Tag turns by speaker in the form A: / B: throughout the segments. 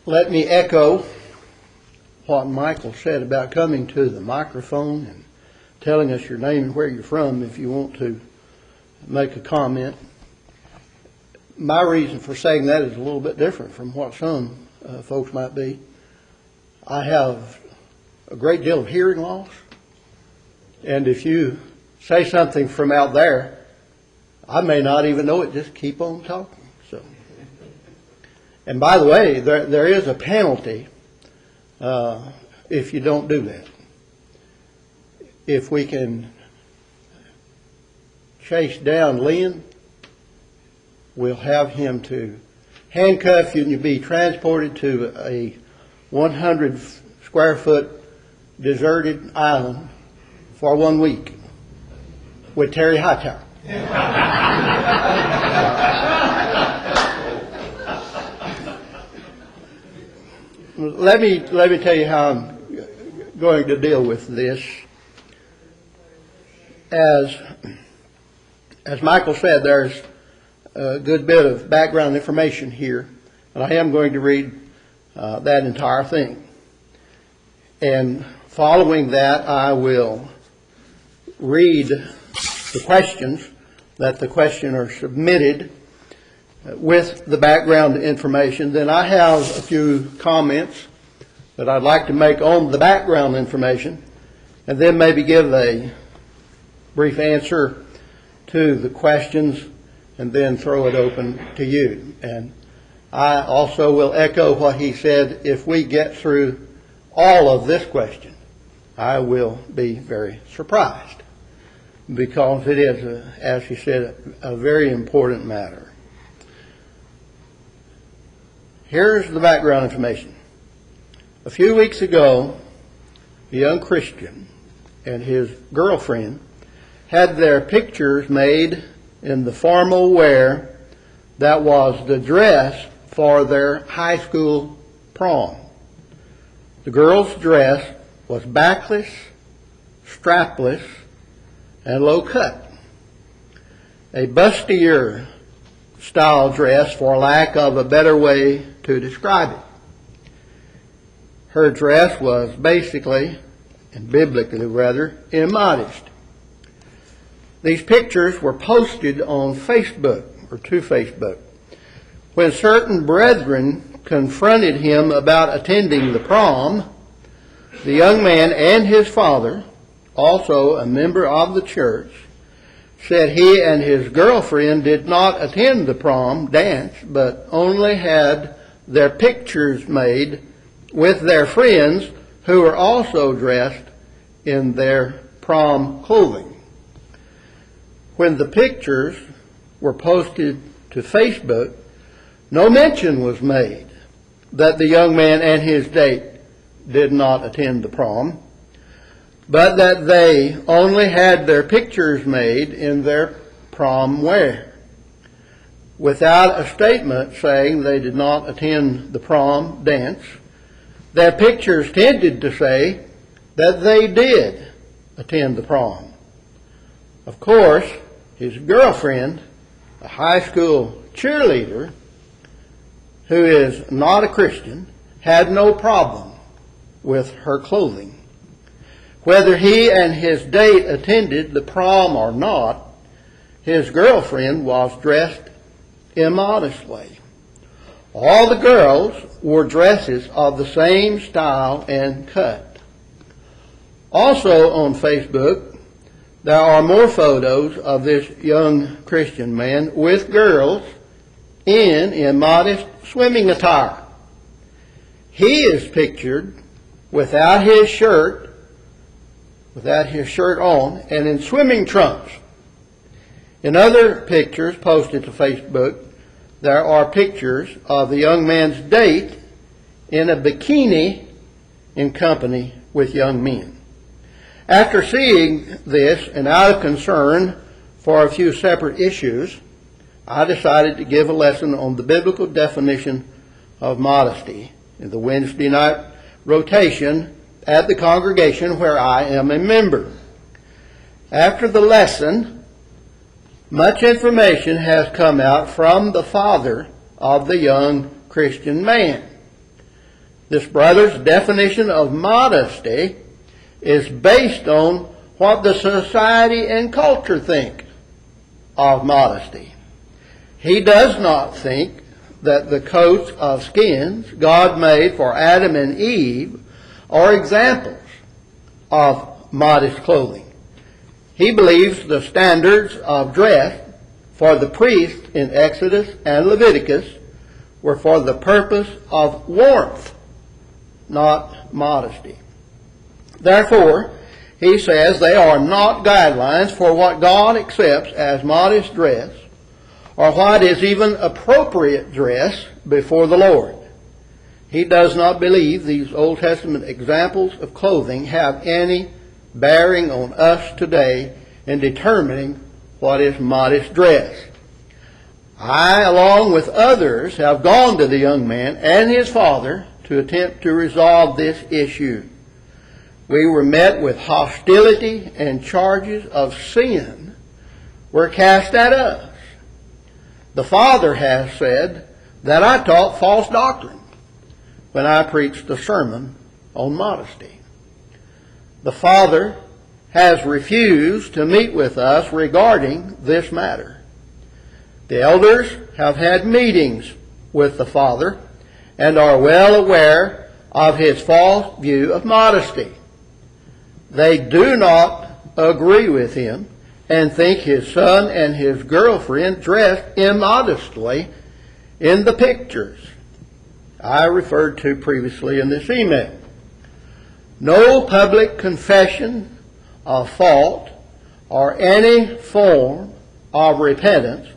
A: Let me echo what Michael said about coming to the microphone and telling us your name and where you're from if you want to make a comment. My reason for saying that is a little bit different from what some folks might be. I have a great deal of hearing loss, and if you say something from out there, I may not even know it. Just keep on talking. And by the way, there is a penalty if you don't do that. If we can chase down Lynn, we'll have him to handcuff you and you'll be transported to a 100 square foot deserted island for 1 week with Terry Hightower. Let me tell you how I'm going to deal with this. As Michael said, there's a good bit of background information here, and I am going to read that entire thing. And following that, I will read the questions that the questioner submitted with the background information. Then I have a few comments that I'd like to make on the background information, and then maybe give a brief answer to the questions, and then throw it open to you. And I also will echo what he said. If we get through all of this question, I will be very surprised, because it is, as he said, a very important matter. Here's the background information. A few weeks ago, a young Christian and his girlfriend had their pictures made in the formal wear that was the dress for their high school prom. The girl's dress was backless, strapless, and low cut. A bustier style dress, for lack of a better way to describe it. Her dress was basically, and biblically rather, immodest. These pictures were posted on Facebook, or to Facebook. When certain brethren confronted him about attending the prom, the young man and his father, also a member of the church, said he and his girlfriend did not attend the prom dance, but only had their pictures made with their friends who were also dressed in their prom clothing. When the pictures were posted to Facebook, no mention was made that the young man and his date did not attend the prom, but that they only had their pictures made in their prom wear. Without a statement saying they did not attend the prom dance, their pictures tended to say that they did attend the prom. Of course, his girlfriend, a high school cheerleader who is not a Christian, had no problem with her clothing. Whether he and his date attended the prom or not, his girlfriend was dressed immodestly. All the girls wore dresses of the same style and cut. Also on Facebook, there are more photos of this young Christian man with girls in immodest swimming attire. He is pictured without his shirt on, and in swimming trunks. In other pictures posted to Facebook, there are pictures of the young man's date in a bikini in company with young men. After seeing this, and out of concern for a few separate issues, I decided to give a lesson on the biblical definition of modesty in the Wednesday night rotation at the congregation where I am a member. After the lesson, much information has come out from the father of the young Christian man. This brother's definition of modesty is based on what the society and culture think of modesty. He does not think that the coats of skins God made for Adam and Eve are examples of modest clothing. He believes the standards of dress for the priests in Exodus and Leviticus were for the purpose of warmth, not modesty. Therefore, he says they are not guidelines for what God accepts as modest dress or what is even appropriate dress before the Lord. He does not believe these Old Testament examples of clothing have any bearing on us today in determining what is modest dress. I, along with others, have gone to the young man and his father to attempt to resolve this issue. We were met with hostility, and charges of sin were cast at us. The father has said that I taught false doctrine when I preached a sermon on modesty. The father has refused to meet with us regarding this matter. The elders have had meetings with the father and are well aware of his false view of modesty. They do not agree with him and think his son and his girlfriend dressed immodestly in the pictures I referred to previously in this email. No public confession of fault or any form of repentance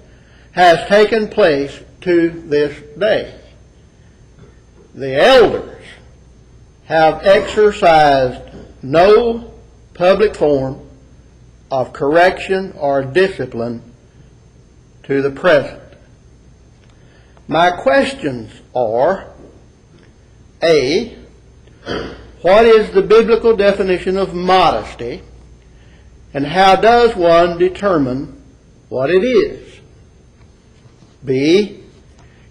A: has taken place to this day. The elders have exercised no public form of correction or discipline to the present. My questions are, A, what is the biblical definition of modesty, and how does one determine what it is? B,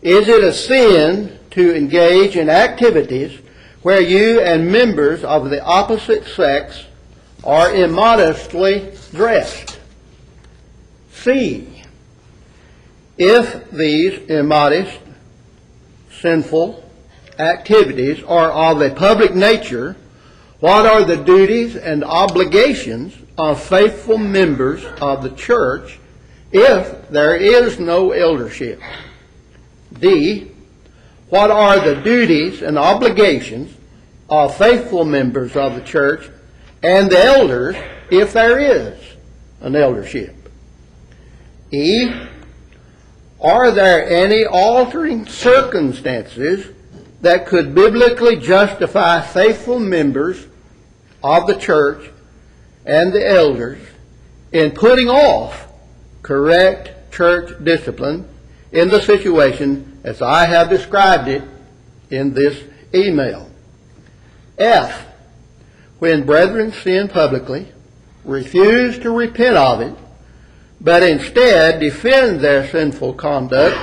A: is it a sin to engage in activities where you and members of the opposite sex are immodestly dressed? C, if these immodest, sinful activities are of a public nature, what are the duties and obligations of faithful members of the church if there is no eldership? D, what are the duties and obligations of faithful members of the church and the elders if there is an eldership? E, are there any altering circumstances that could biblically justify faithful members of the church and the elders in putting off correct church discipline in the situation as I have described it in this email? F, when brethren sin publicly, refuse to repent of it, but instead defend their sinful conduct,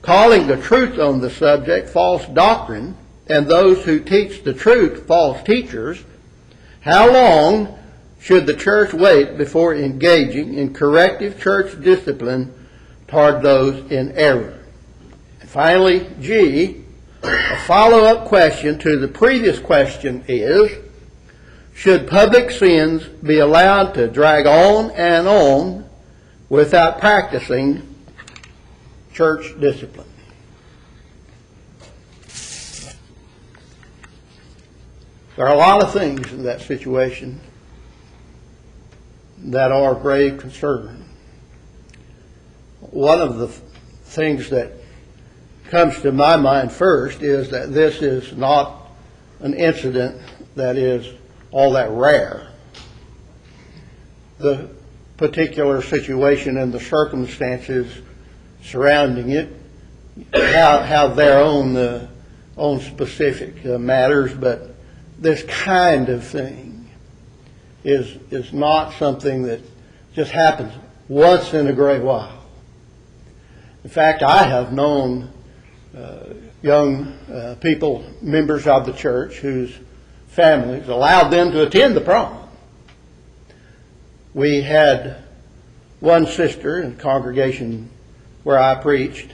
A: calling the truth on the subject false doctrine, and those who teach the truth false teachers, how long should the church wait before engaging in corrective church discipline toward those in error? And finally, G, a follow-up question to the previous question is, should public sins be allowed to drag on and on without practicing church discipline? There are a lot of things in that situation that are of grave concern. One of the things that comes to my mind first is that this is not an incident that is all that rare. The particular situation and the circumstances surrounding it have their own specific matters, but this kind of thing is not something that just happens once in a great while. In fact, I have known young people, members of the church, whose families allowed them to attend the prom. We had one sister in the congregation where I preached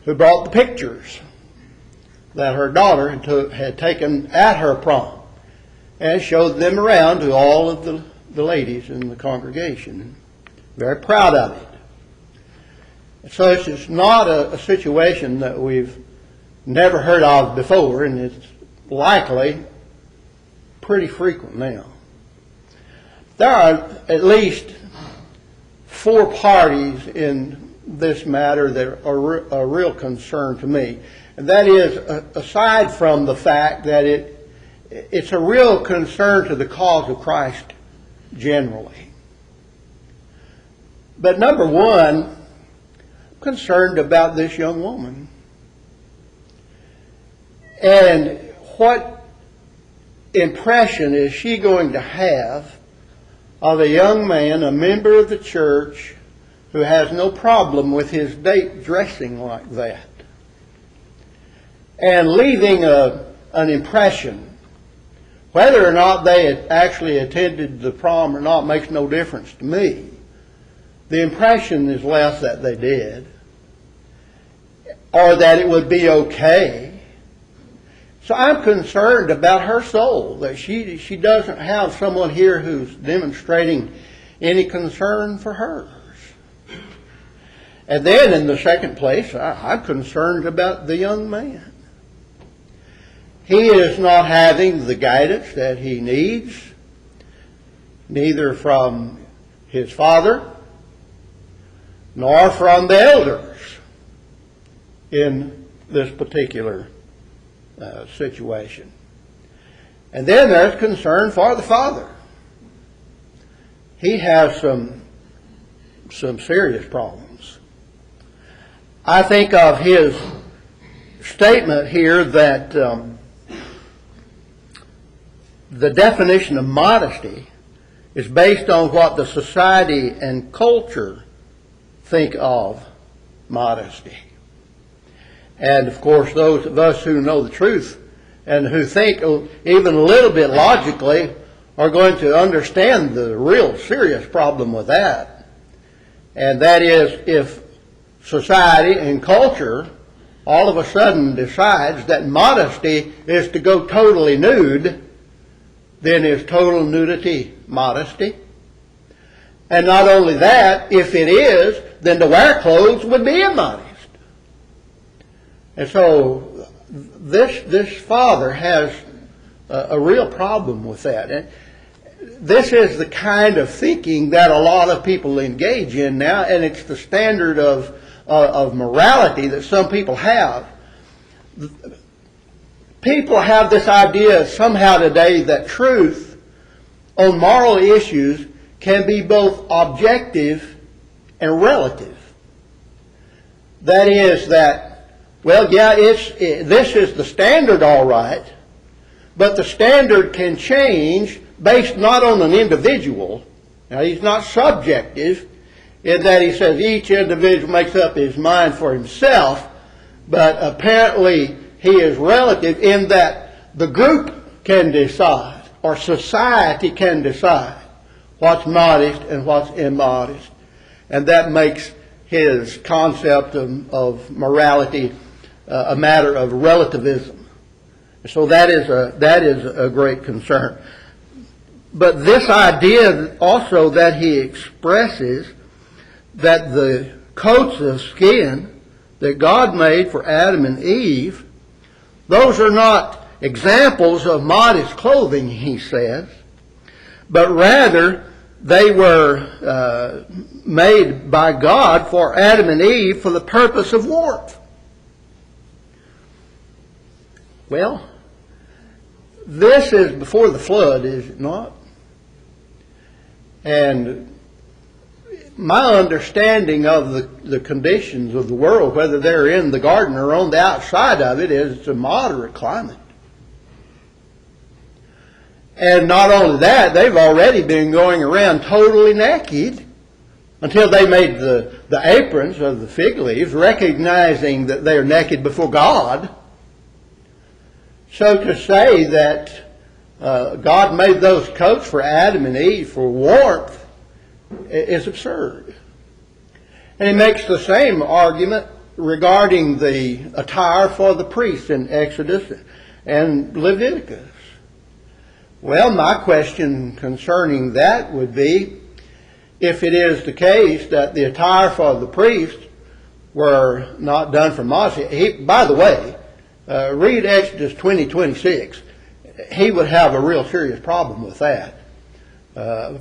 A: who brought the pictures that her daughter had taken at her prom and showed them around to all of the ladies in the congregation. Very proud of it. So it's not a situation that we've never heard of before, and it's likely pretty frequent now. There are at least 4 parties in this matter that are a real concern to me. And that is, aside from the fact that it's a real concern to the cause of Christ generally. But number one, I'm concerned about this young woman. And what impression is she going to have of a young man, a member of the church, who has no problem with his date dressing like that, and leaving an impression. Whether or not they had actually attended the prom or not makes no difference to me. The impression is left that they did, or that it would be okay. So I'm concerned about her soul, that she doesn't have someone here who's demonstrating any concern for hers. And then in the second place, I'm concerned about the young man. He is not having the guidance that he needs, neither from his father nor from the elders in this particular situation. And then there's concern for the father. He has some serious problems. I think of his statement here that the definition of modesty is based on what the society and culture think of modesty. And of course, those of us who know the truth and who think even a little bit logically are going to understand the real serious problem with that. And that is, if society and culture all of a sudden decides that modesty is to go totally nude, then is total nudity modesty? And not only that, if it is, then to wear clothes would be immodest. And so this father has a real problem with that. And this is the kind of thinking that a lot of people engage in now, and it's the standard of morality that some people have. People have this idea somehow today that truth on moral issues can be both objective and relative. That is that, well, yeah, this is the standard, all right, but the standard can change based not on an individual. Now, he's not subjective in that he says each individual makes up his mind for himself, but apparently he is relative in that the group can decide, or society can decide, what's modest and what's immodest. And that makes his concept of morality a matter of relativism. So that is a great concern. But this idea also that he expresses, that the coats of skin that God made for Adam and Eve, those are not examples of modest clothing, he says, but rather they were made by God for Adam and Eve for the purpose of warmth. Well, this is before the flood, is it not? And my understanding of the conditions of the world, whether they're in the garden or on the outside of it, is it's a moderate climate. And not only that, they've already been going around totally naked until they made the the aprons of the fig leaves, recognizing that they are naked before God. So to say that God made those coats for Adam and Eve for warmth is absurd. And he makes the same argument regarding the attire for the priests in Exodus and Leviticus. Well, my question concerning that would be, if it is the case that the attire for the priests were not done for modesty, by the way, read Exodus 20:26. He would have a real serious problem with that.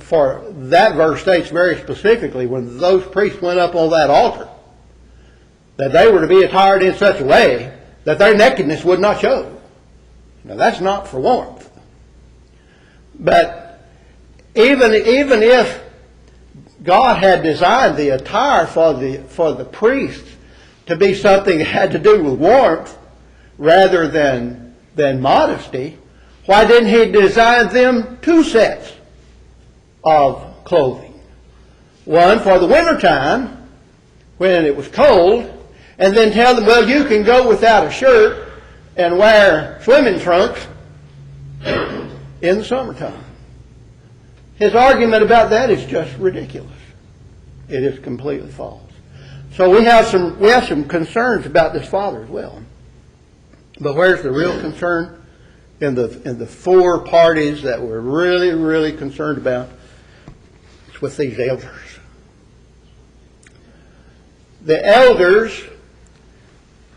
A: For that verse states very specifically, when those priests went up on that altar, that they were to be attired in such a way that their nakedness would not show. Now that's not for warmth. But even if God had designed the attire for the priests to be something that had to do with warmth rather than modesty, why didn't he design them two sets of clothing? One for the wintertime, when it was cold, and then tell them, well, you can go without a shirt and wear swimming trunks in the summertime. His argument about that is just ridiculous. It is completely false. So we have some concerns about this father as well. But where's the real concern? In the four parties that we're really, really concerned about, it's with these elders. The elders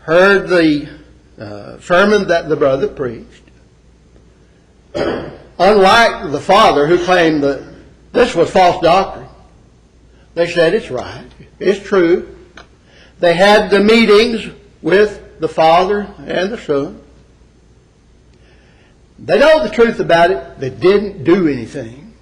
A: heard the sermon that the brother preached. Unlike the father, who claimed that this was false doctrine, they said it's right, it's true. They had the meetings with the Father and the Son. They know the truth about it. They didn't do anything.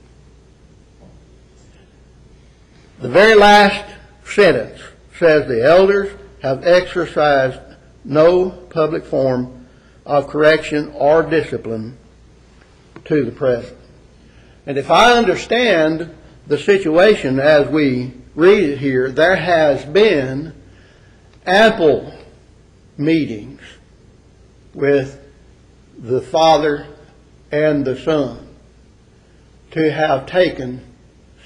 A: The very last sentence says the elders have exercised no public form of correction or discipline to the present. And if I understand the situation as we read it here, there has been ample meetings with the Father and the Son to have taken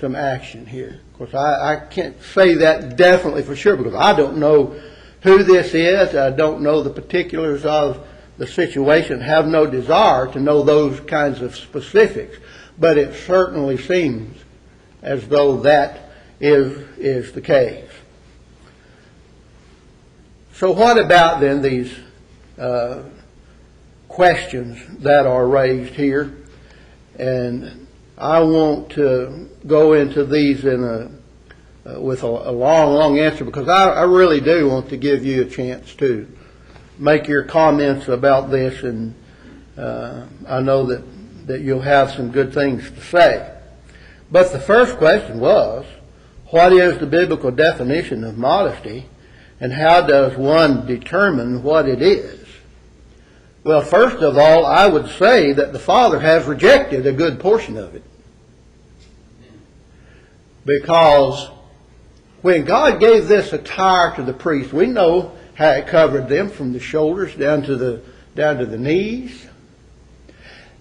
A: some action here. Of course, I can't say that definitely for sure because I don't know who this is. I don't know the particulars of the situation, have no desire to know those kinds of specifics. But it certainly seems as though that is the case. So what about then these questions that are raised here? And I won't go into these with a long answer because I really do want to give you a chance to make your comments about this, and I know that you'll have some good things to say. But the first question was, what is the biblical definition of modesty, and how does one determine what it is? Well, first of all, I would say that the Father has rejected a good portion of it. Because when God gave this attire to the priests, we know how it covered them from the shoulders down to the knees.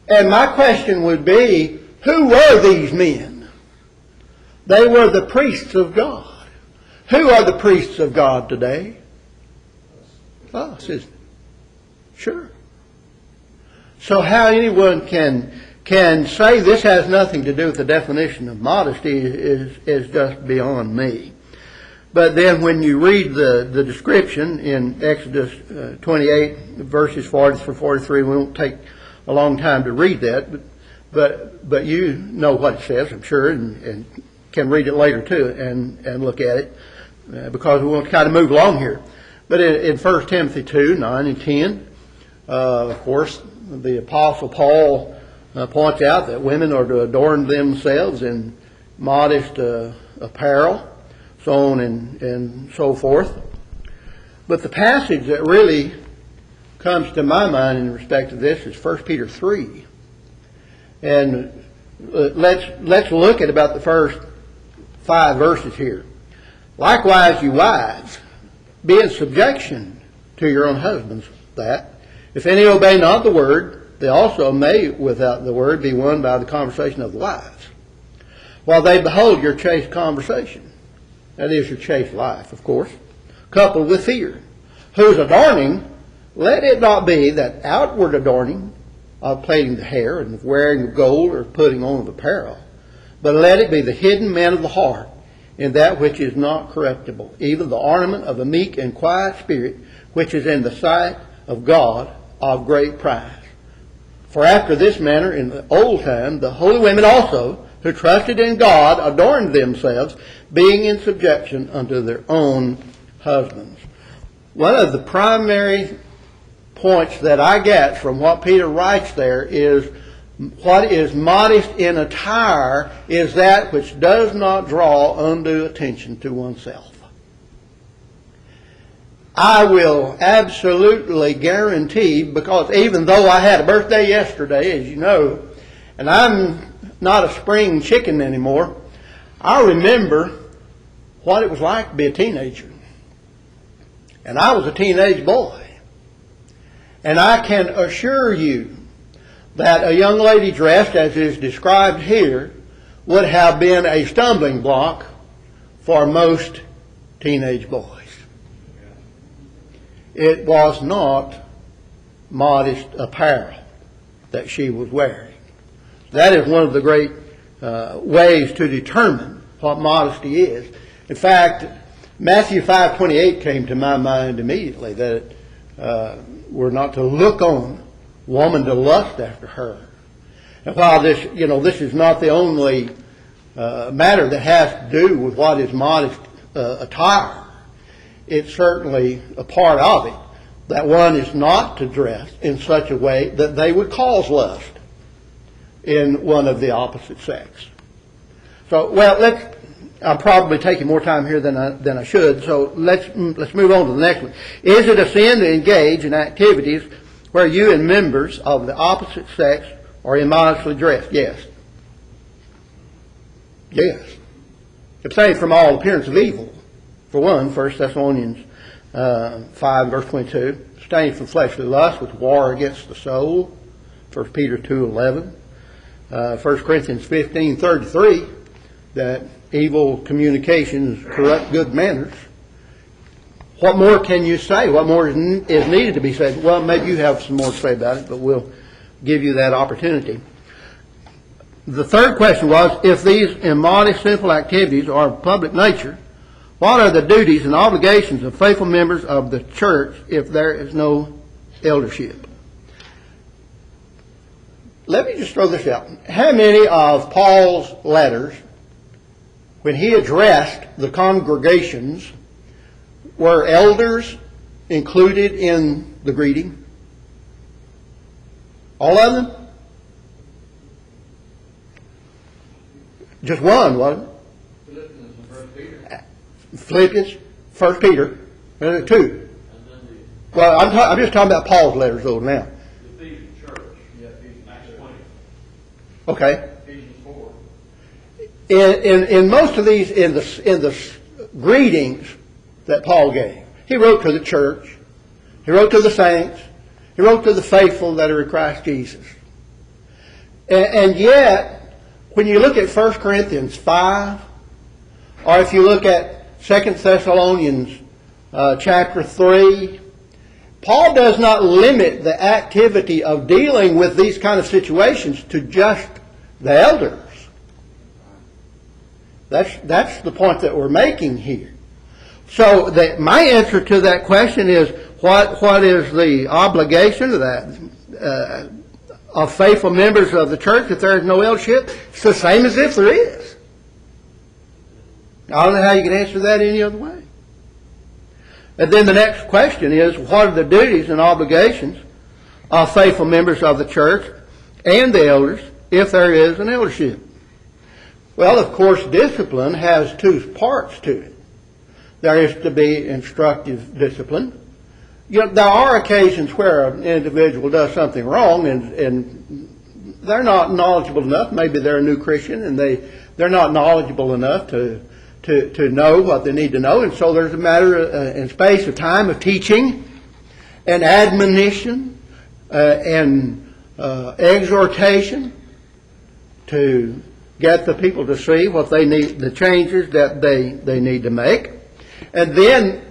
A: And my question would be, who were these men? They were the priests of God. Who are the priests of God today? Us, isn't it? Sure. So how anyone can say this has nothing to do with the definition of modesty is just beyond me. But then when you read the description in Exodus 28, verses 40 through 43, we won't take a long time to read that, but you know what it says, I'm sure, and can read it later too and look at it, because we want to kind of move along here. But in 1 Timothy 2, 9 and 10, of course, the Apostle Paul points out that women are to adorn themselves in modest apparel, so on and so forth. But the passage that really comes to my mind in respect to this is 1 Peter 3. And let's look at about the first 5 verses here. Likewise, you wives, be in subjection to your own husbands, that, if any obey not the word, they also may, without the word, be won by the conversation of the wives, while they behold your chaste conversation, that is, your chaste life, of course, coupled with fear, whose adorning, let it not be that outward adorning of plaiting the hair and of wearing of gold or putting on of apparel, but let it be the hidden man of the heart, in that which is not corruptible, even the ornament of a meek and quiet spirit, which is in the sight of God of great price. For after this manner in the old time the holy women also, who trusted in God, adorned themselves, being in subjection unto their own husbands. One of the primary points that I get from what Peter writes there is what is modest in attire is that which does not draw undue attention to oneself. I will absolutely guarantee, because even though I had a birthday yesterday, as you know, and I'm not a spring chicken anymore, I remember what it was like to be a teenager. And I was a teenage boy. And I can assure you that a young lady dressed as is described here would have been a stumbling block for most teenage boys. It was not modest apparel that she was wearing. That is one of the great ways to determine what modesty is. In fact, Matthew 5:28 came to my mind immediately, that we're not to look on woman to lust after her. And while this is not the only matter that has to do with what is modest attire, it's certainly a part of it that one is not to dress in such a way that they would cause lust in one of the opposite sex. So, I'm probably taking more time here than I should, so let's move on to the next one. Is it a sin to engage in activities where you and members of the opposite sex are immodestly dressed? Yes. Yes. Abstain from all appearance of evil. For one, 1 Thessalonians 5, verse 22. Abstain from fleshly lust, which war against the soul. 1 Peter 2:11. 1 Corinthians 15:33. That evil communications corrupt good manners. What more can you say? What more is needed to be said? Well, maybe you have some more to say about it, but we'll give you that opportunity. The third question was, if these immodest, sinful activities are of public nature, what are the duties and obligations of faithful members of the church if there is no eldership? Let me just throw this out. How many of Paul's letters, when he addressed the congregations, were elders included in the greeting? All of them? Just one, wasn't it? Philippians, 1 Peter, two. Well, I'm just talking about Paul's letters though now.
B: The Ephesian church, Acts 20.
A: Okay.
B: Ephesians 4.
A: In most of these, in the greetings that Paul gave, he wrote to the church, he wrote to the saints, he wrote to the faithful that are in Christ Jesus. And yet, when you look at 1 Corinthians 5, or if you look at 2 Thessalonians chapter 3, Paul does not limit the activity of dealing with these kind of situations to just the elders. That's the point that we're making here. So my answer to that question is, what is the obligation of that of faithful members of the church if there is no eldership? It's the same as if there is. I don't know how you can answer that any other way. And then the next question is, what are the duties and obligations of faithful members of the church and the elders if there is an eldership? Well, of course, discipline has two parts to it. There is to be instructive discipline. There are occasions where an individual does something wrong and they're not knowledgeable enough. Maybe they're a new Christian and they're not knowledgeable enough to to know what they need to know. And so there's a matter and space of time of teaching and admonition and exhortation to get the people to see what they need, the changes that they need to make. And then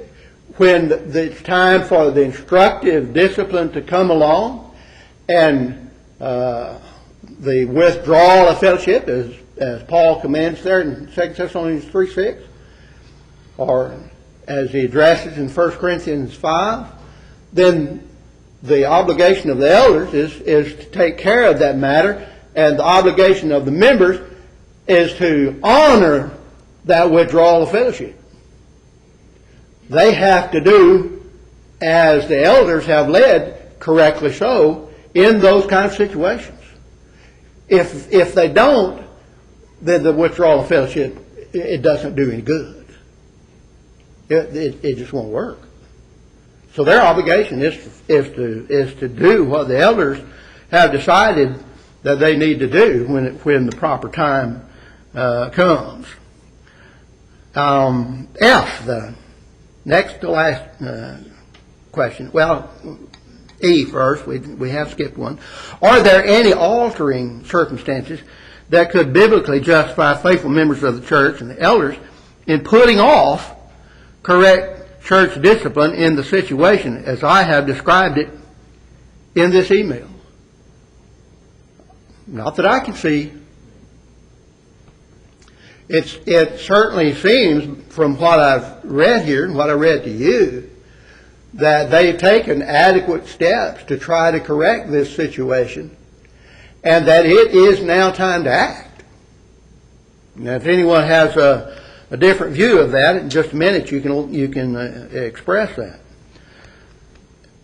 A: when it's time for the instructive discipline to come along and the withdrawal of fellowship, as Paul commands there in 2 Thessalonians 3:6, or as he addresses in 1 Corinthians 5, then the obligation of the elders is to take care of that matter, and the obligation of the members is to honor that withdrawal of fellowship. They have to do as the elders have led, correctly so, in those kind of situations. If they don't, then the withdrawal of fellowship, it doesn't do any good. It just won't work. So their obligation is to do what the elders have decided that they need to do when the proper time comes. F, the next to last question. Well, E first. We have skipped one. Are there any altering circumstances that could biblically justify faithful members of the church and the elders in putting off correct church discipline in the situation as I have described it in this email? Not that I can see. It certainly seems from what I've read here and what I read to you that they've taken adequate steps to try to correct this situation, and that it is now time to act. Now, if anyone has a different view of that, in just a minute you can express that.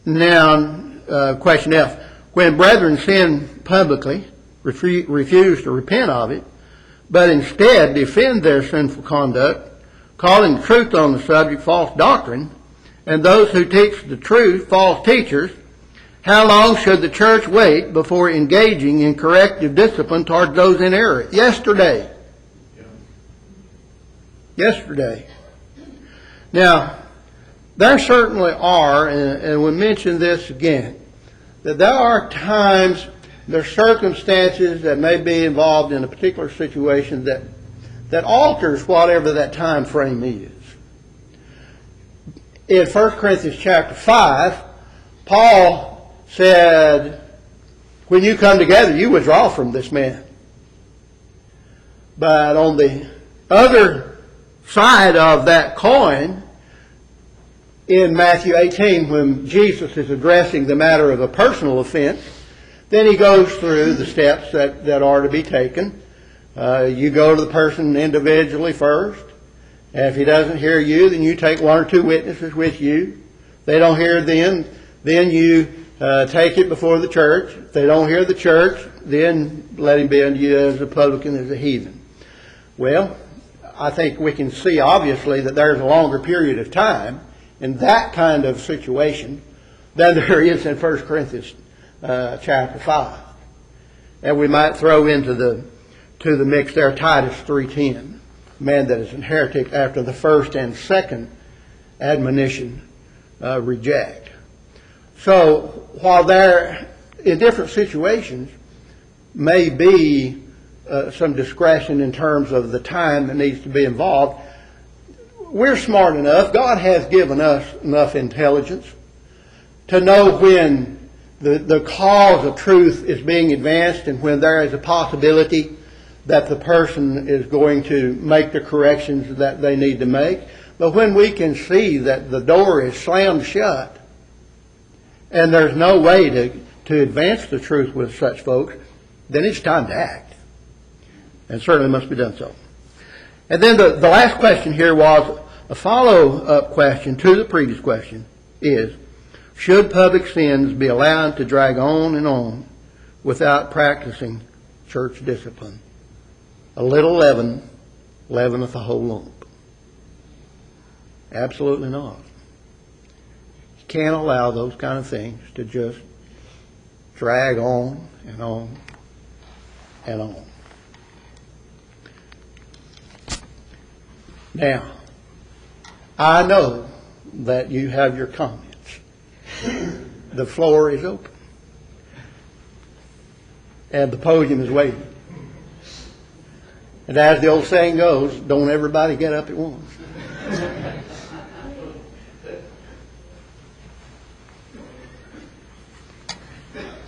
A: Now, question F: when brethren sin publicly, refuse to repent of it, but instead defend their sinful conduct, calling the truth on the subject false doctrine, and those who teach the truth false teachers, how long should the church wait before engaging in corrective discipline toward those in error? Yesterday. Now, there certainly are, and we mention this again, that there are times, there are circumstances that may be involved in a particular situation that alters whatever that time frame is. In 1 Corinthians chapter 5, Paul said, when you come together, you withdraw from this man. But on the other side of that coin, in Matthew 18, when Jesus is addressing the matter of a personal offense, then he goes through the steps that are to be taken. You go to the person individually first. And if he doesn't hear you, then you take one or two witnesses with you. If they don't hear then you take it before the church. If they don't hear the church, then let him be unto you as a publican, as a heathen. Well, I think we can see obviously that there's a longer period of time in that kind of situation than there is in 1 Corinthians chapter 5. And we might throw into the mix there Titus 3:10. Man that is an heretic after the first and second admonition reject. So while there in different situations may be some discretion in terms of the time that needs to be involved, we're smart enough, God has given us enough intelligence to know when the cause of truth is being advanced and when there is a possibility that the person is going to make the corrections that they need to make. But when we can see that the door is slammed shut and there's no way to advance the truth with such folks, then it's time to act. And certainly must be done so. And then the last question here was a follow-up question to the previous question is, should public sins be allowed to drag on and on without practicing church discipline? A little leaven leaveneth the whole lump. Absolutely not. You can't allow those kind of things to just drag on and on and on. Now, I know that you have your comments. The floor is open. And the podium is waiting. And as the old saying goes, don't everybody get up at once.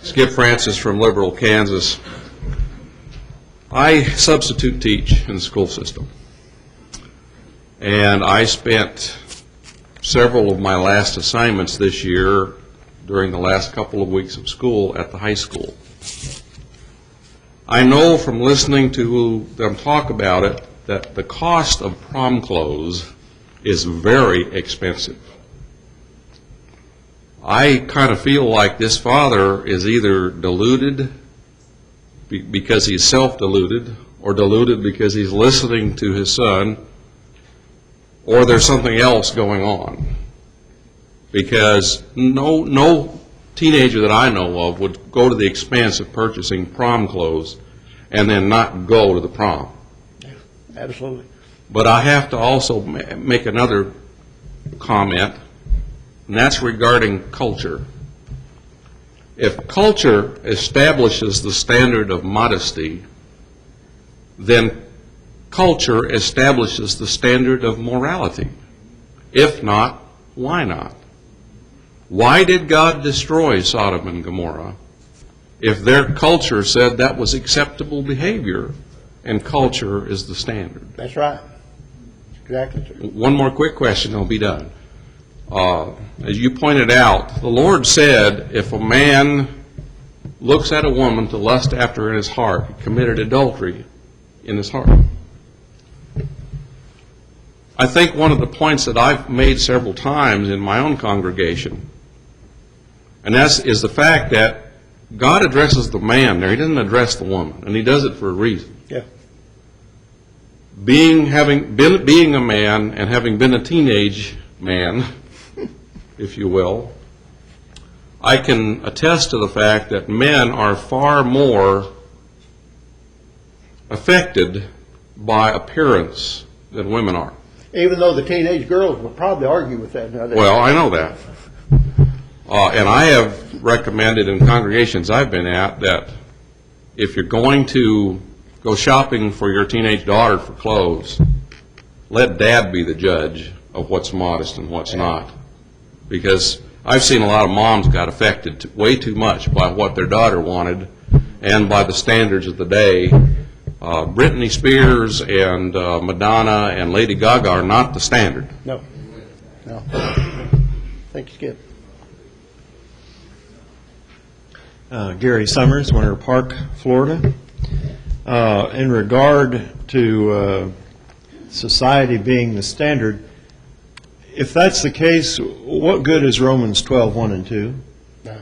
C: Skip Francis from Liberal, Kansas. I substitute teach in the school system. And I spent several of my last assignments this year during the last couple of weeks of school at the high school. I know from listening to them talk about it that the cost of prom clothes is very expensive. I kind of feel like this father is either deluded because he's self-deluded, or deluded because he's listening to his son, or there's something else going on. Because no teenager that I know of would go to the expense of purchasing prom clothes and then not go to the prom.
A: Absolutely.
C: But I have to also make another comment, and that's regarding culture. If culture establishes the standard of modesty, then culture establishes the standard of morality. If not, why not? Why did God destroy Sodom and Gomorrah if their culture said that was acceptable behavior and culture is the standard?
A: That's right. Exactly true.
C: One more quick question, I'll be done. As you pointed out, the Lord said if a man looks at a woman to lust after her in his heart, he committed adultery in his heart. I think one of the points that I've made several times in my own congregation, and that is the fact that God addresses the man there. He doesn't address the woman, and he does it for a reason.
A: Yeah.
C: Being a man and having been a teenage man, if you will, I can attest to the fact that men are far more affected by appearance than women are.
A: Even though the teenage girls will probably argue with that nowadays.
C: Well, I know that. And I have recommended in congregations I've been at that if you're going to go shopping for your teenage daughter for clothes, let dad be the judge of what's modest and what's not. Because I've seen a lot of moms got affected way too much by what their daughter wanted and by the standards of the day. Britney Spears and Madonna and Lady Gaga are not the standard.
A: No. Thank you, Skip.
D: Gary Summers, Winter Park, Florida. In regard to society being the standard, if that's the case, what good is Romans 12:1 and 2?
A: No.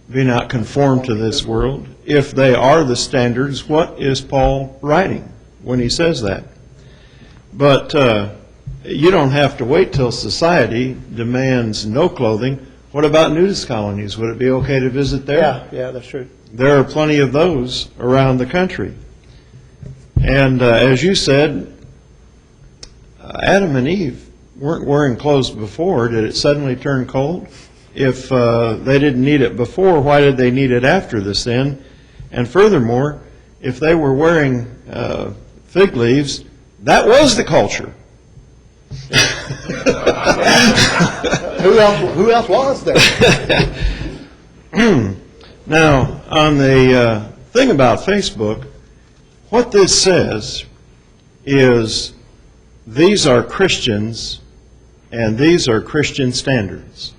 D: Be not conformed to this world. If they are the standards, what is Paul writing when he says that? But you don't have to wait till society demands no clothing. What about nudist colonies? Would it be okay to visit there?
A: Yeah, that's true.
D: There are plenty of those around the country. And as you said, Adam and Eve weren't wearing clothes before. Did it suddenly turn cold? If they didn't need it before, why did they need it after the sin? And furthermore, if they were wearing fig leaves, that was the culture.
A: Who else was there?
D: Now, on the thing about Facebook, what this says is these are Christians and these are Christian standards.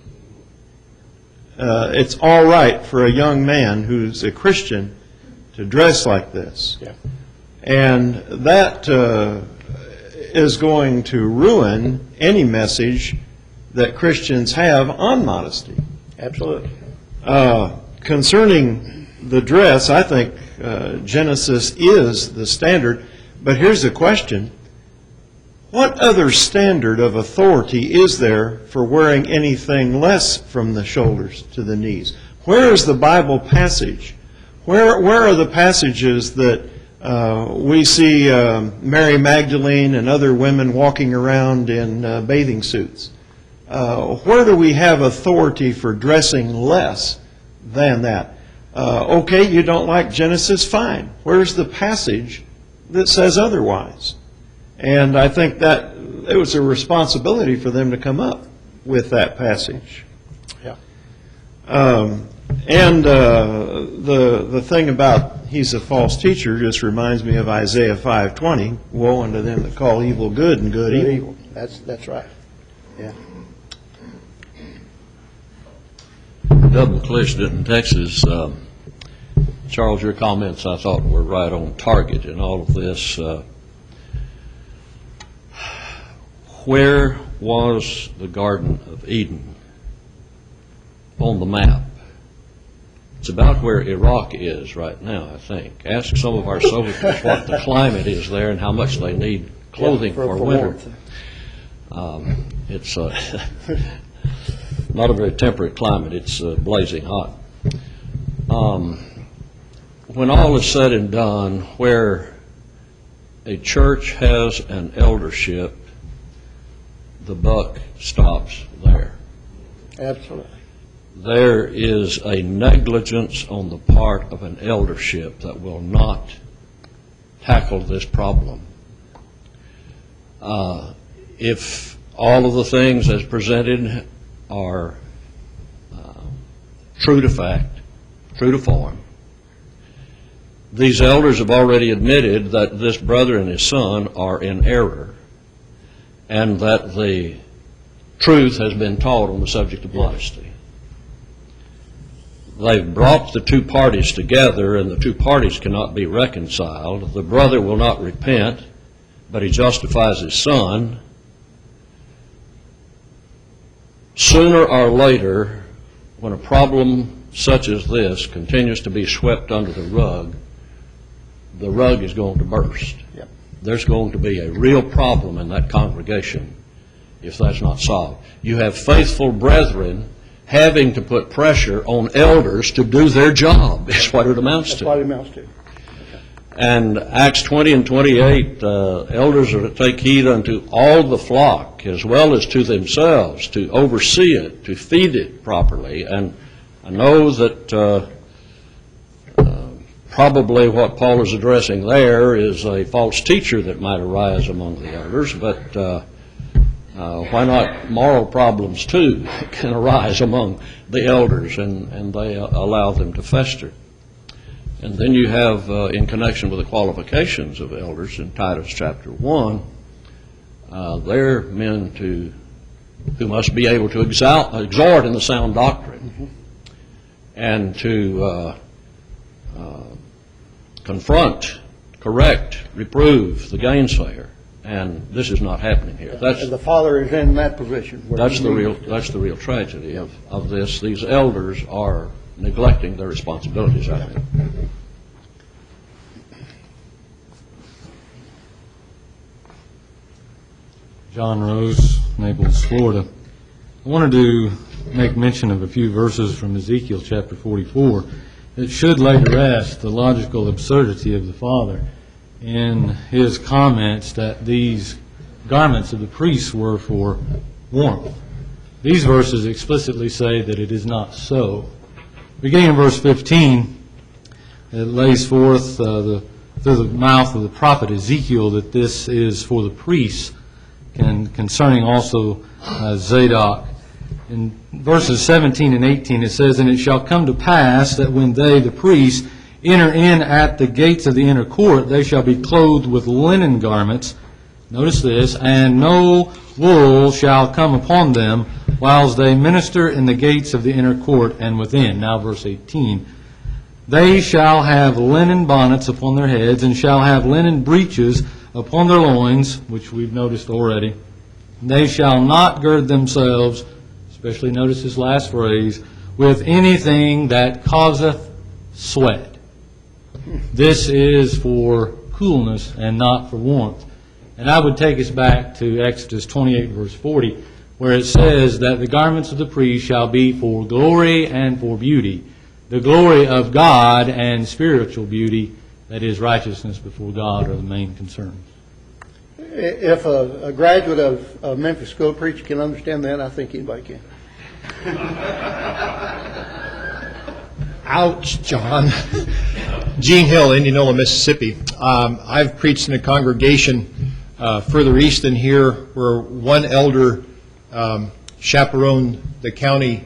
D: It's all right for a young man who's a Christian to dress like this.
A: Yeah.
D: And that is going to ruin any message that Christians have on modesty.
A: Absolutely.
D: Concerning the dress, I think Genesis is the standard. But here's the question. What other standard of authority is there for wearing anything less from the shoulders to the knees? Where is the Bible passage? Where are the passages that We see Mary Magdalene and other women walking around in bathing suits. Where do we have authority for dressing less than that? Okay, you don't like Genesis, fine. Where's the passage that says otherwise? And I think that it was a responsibility for them to come up with that passage.
A: Yeah.
D: The thing about he's a false teacher just reminds me of Isaiah 5:20. Woe unto them that call evil good and good evil.
A: That's right. Yeah.
E: Double-cliched it in Texas. Charles, your comments I thought were right on target in all of this. Where was the Garden of Eden on the map? It's about where Iraq is right now, I think. Ask some of our soldiers what the climate is there and how much they need clothing for winter. It's not a very temperate climate. It's blazing hot. When all is said and done, where a church has an eldership, the buck stops there.
A: Absolutely.
E: There is a negligence on the part of an eldership that will not tackle this problem. If all of the things as presented are true to fact, true to form, these elders have already admitted that this brother and his son are in error and that the truth has been taught on the subject of modesty. They've brought the two parties together, and the two parties cannot be reconciled. The brother will not repent, but he justifies his son. Sooner or later, when a problem such as this continues to be swept under the rug is going to burst.
A: Yep.
E: There's going to be a real problem in that congregation if that's not solved. You have faithful brethren having to put pressure on elders to do their job, is what it amounts
A: That's
E: to.
A: what it amounts to.
E: And Acts 20 and 28, elders are to take heed unto all the flock, as well as to themselves, to oversee it, to feed it properly. And I know that probably what Paul is addressing there is a false teacher that might arise among the elders, but why not moral problems too can arise among the elders, and they allow them to fester. And then you have, in connection with the qualifications of elders in Titus chapter 1, they're men who must be able to exhort in the sound doctrine, and to confront, correct, reprove the gainsayer. And this is not happening here.
A: And the father is in that position.
E: That's the real tragedy of this. These elders are neglecting their responsibilities, I think.
F: John Rose, Naples, Florida. I wanted to make mention of a few verses from Ezekiel chapter 44 that should lay to rest the logical absurdity of the Father in his comments that these garments of the priests were for warmth. These verses explicitly say that it is not so. Beginning in verse 15, it lays forth through the mouth of the prophet Ezekiel that this is for the priests, and concerning also Zadok. In verses 17 and 18 it says, "And it shall come to pass that when they, the priests, enter in at the gates of the inner court, they shall be clothed with linen garments." Notice this, "and no wool shall come upon them, whilst they minister in the gates of the inner court and within." Now verse 18. "They shall have linen bonnets upon their heads, and shall have linen breeches upon their loins," which we've noticed already. "They shall not gird themselves," especially notice this last phrase, "with anything that causeth sweat." This is for coolness and not for warmth. And I would take us back to Exodus 28, verse 40, where it says that the garments of the priest shall be for glory and for beauty. The glory of God and spiritual beauty that is, righteousness before God, are the main concerns.
A: If a graduate of a Memphis school preacher can understand that, I think anybody can.
G: Ouch, John. Gene Hill, Indianola, Mississippi. I've preached in a congregation further east than here where one elder chaperoned the county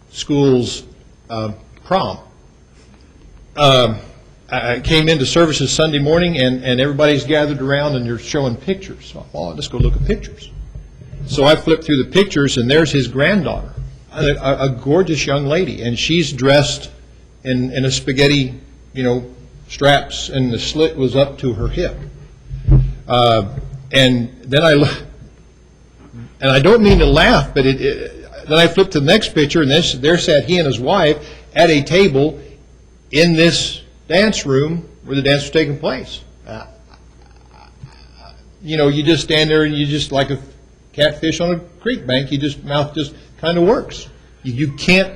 G: school's prom. I came into services Sunday morning, and everybody's gathered around, and you're showing pictures. So I thought, let's go look at pictures. So I flipped through the pictures, and there's his granddaughter, a gorgeous young lady, and she's dressed in a spaghetti, straps, and the slit was up to her hip. And then and I don't mean to laugh, but then I flipped to the next picture, and there sat he and his wife at a table in this dance room where the dance was taking place. You just stand there and you just like a catfish on a creek bank. Mouth just kind of works. You can't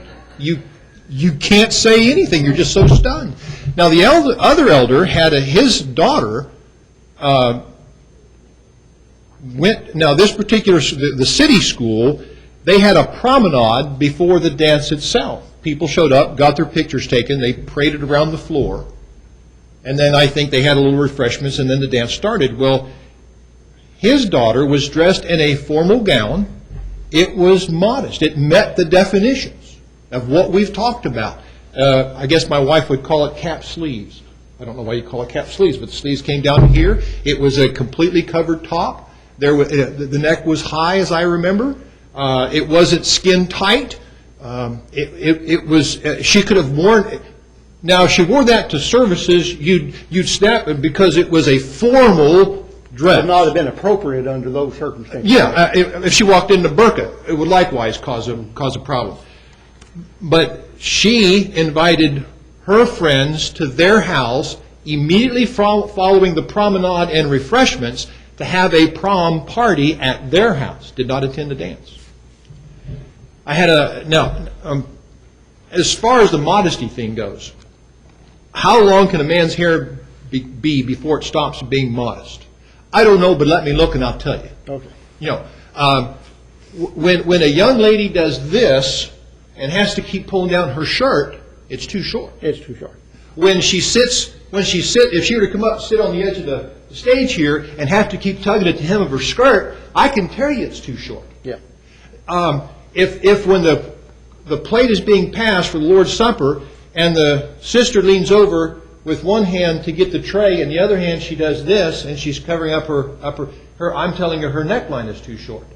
G: say anything. You're just so stunned. Now the other elder had his daughter went. Now this particular the city school, they had a promenade before the dance itself. People showed up, got their pictures taken, they paraded around the floor, and then I think they had a little refreshments, and then the dance started. Well, his daughter was dressed in a formal gown. It was modest. It met the definitions of what we've talked about. I guess my wife would call it cap sleeves. I don't know why you call it cap sleeves, but the sleeves came down to here. It was a completely covered top. The neck was high, as I remember. It wasn't skin tight. It was. She could have worn. Now, if she wore that to services, you'd snap it because it was a formal dress.
A: It would not have been appropriate under those circumstances.
G: Yeah, if she walked into burqa, it would likewise cause a problem. But she invited her friends to their house immediately following the promenade and refreshments to have a prom party at their house. Did not attend the dance. I had as far as the modesty thing goes, how long can a man's hair be before it stops being modest? I don't know, but let me look and I'll tell you.
A: Okay.
G: When a young lady does this and has to keep pulling down her shirt, it's too short.
A: It's too short.
G: If she were to come up and sit on the edge of the stage here and have to keep tugging at the hem of her skirt, I can tell you it's too short.
A: Yeah.
G: If when the plate is being passed for the Lord's Supper and the sister leans over with one hand to get the tray and the other hand she does this and she's covering up her I'm telling her neckline is too short.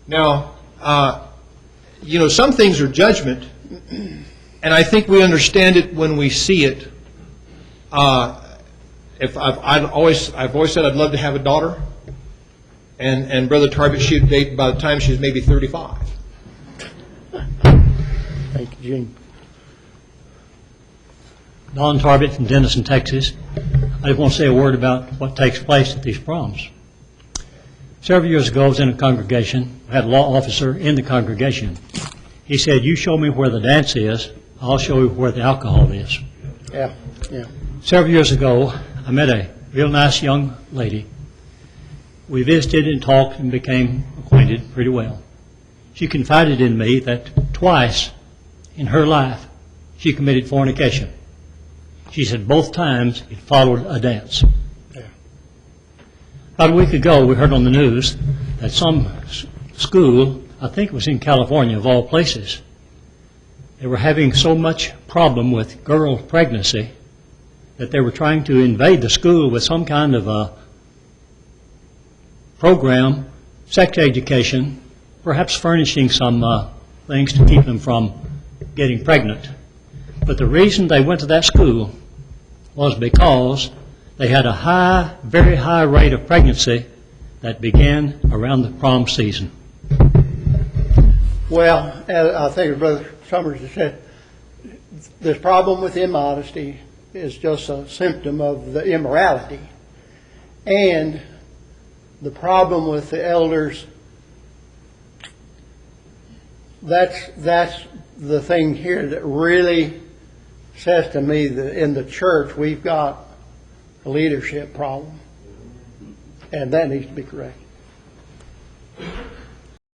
G: Now, some things are judgment, and I think we understand it when we see it. I've always said I'd love to have a daughter. And Brother Tarbett, she'd date by the time she was maybe 35.
A: Thank you, Gene.
H: Don Tarbett from Denison, Texas. I just want to say a word about what takes place at these proms. Several years ago, I was in a congregation. I had a law officer in the congregation. He said, "You show me where the dance is, I'll show you where the alcohol is."
A: Yeah.
H: Several years ago, I met a real nice young lady. We visited and talked and became acquainted pretty well. She confided in me that twice in her life she committed fornication. She said both times it followed a dance.
A: Yeah.
H: About a week ago, we heard on the news that some school, I think it was in California of all places, they were having so much problem with girl pregnancy that they were trying to invade the school with some kind of a program, sex education, perhaps furnishing some things to keep them from getting pregnant. But the reason they went to that school was because they had a very high rate of pregnancy that began around the prom season.
A: Well, as I think Brother Summers has said, this problem with immodesty is just a symptom of the immorality. And the problem with the elders, that's the thing here that really says to me that in the church, we've got a leadership problem, and that needs to be corrected.